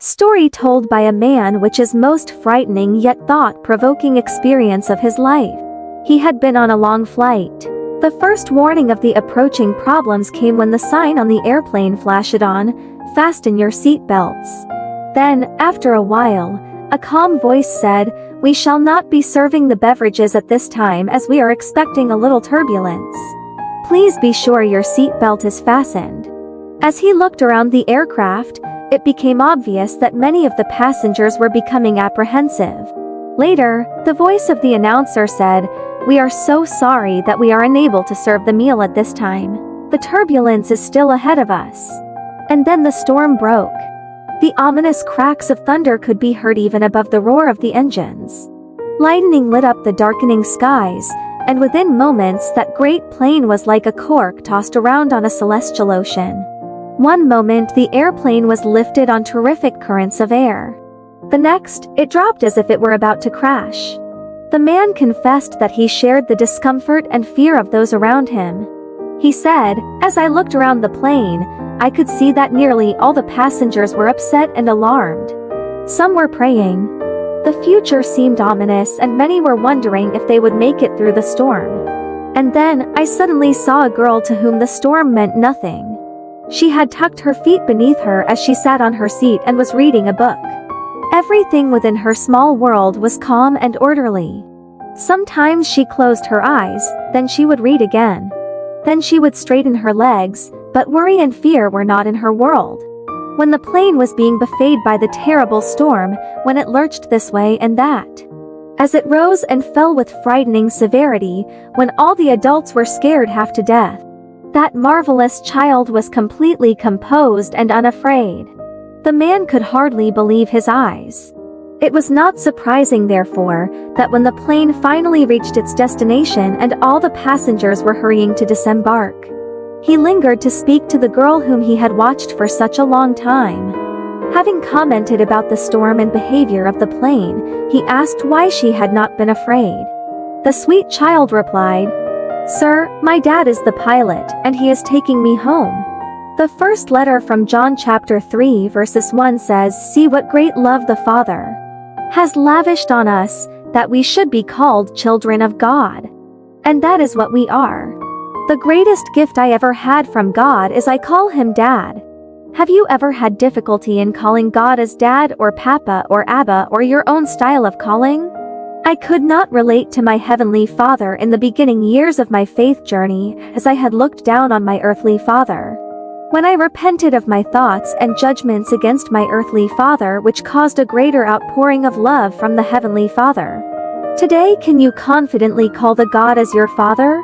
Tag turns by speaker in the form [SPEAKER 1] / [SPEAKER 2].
[SPEAKER 1] Story told by a man, which is most frightening yet thought-provoking experience of his life. He had been on a long flight. The first warning of the approaching problems came when the sign on the airplane flashed on, "Fasten your seatbelts." Then, after a while, a calm voice said, "We shall not be serving the beverages at this time as we are expecting a little turbulence. Please be sure your seatbelt is fastened." As he looked around the aircraft, it became obvious that many of the passengers were becoming apprehensive. Later, the voice of the announcer said, "We are so sorry that we are unable to serve the meal at this time. The turbulence is still ahead of us." And then the storm broke. The ominous cracks of thunder could be heard even above the roar of the engines. Lightning lit up the darkening skies, and within moments that great plane was like a cork tossed around on a celestial ocean. One moment the airplane was lifted on terrific currents of air. The next, it dropped as if it were about to crash. The man confessed that he shared the discomfort and fear of those around him. He said, "As I looked around the plane, I could see that nearly all the passengers were upset and alarmed. Some were praying. The future seemed ominous and many were wondering if they would make it through the storm. And then, I suddenly saw a girl to whom the storm meant nothing. She had tucked her feet beneath her as she sat on her seat and was reading a book. Everything within her small world was calm and orderly. Sometimes she closed her eyes, then she would read again. Then she would straighten her legs, but worry and fear were not in her world. When the plane was being buffeted by the terrible storm, when it lurched this way and that, as it rose and fell with frightening severity, when all the adults were scared half to death, that marvelous child was completely composed and unafraid." The man could hardly believe his eyes. It was not surprising, therefore, that when the plane finally reached its destination and all the passengers were hurrying to disembark, he lingered to speak to the girl whom he had watched for such a long time. Having commented about the storm and behavior of the plane, he asked why she had not been afraid. The sweet child replied, "Sir, my dad is the pilot, and he is taking me home." The first letter from John chapter 3 verses 1 says, "See what great love the Father has lavished on us, that we should be called children of God." And that is what we are. The greatest gift I ever had from God is I call him Dad. Have you ever had difficulty in calling God as Dad or Papa or Abba or your own style of calling? I could not relate to my Heavenly Father in the beginning years of my faith journey, as I had looked down on my earthly father. When I repented of my thoughts and judgments against my earthly father, which caused a greater outpouring of love from the Heavenly Father. Today, can you confidently call the God as your Father?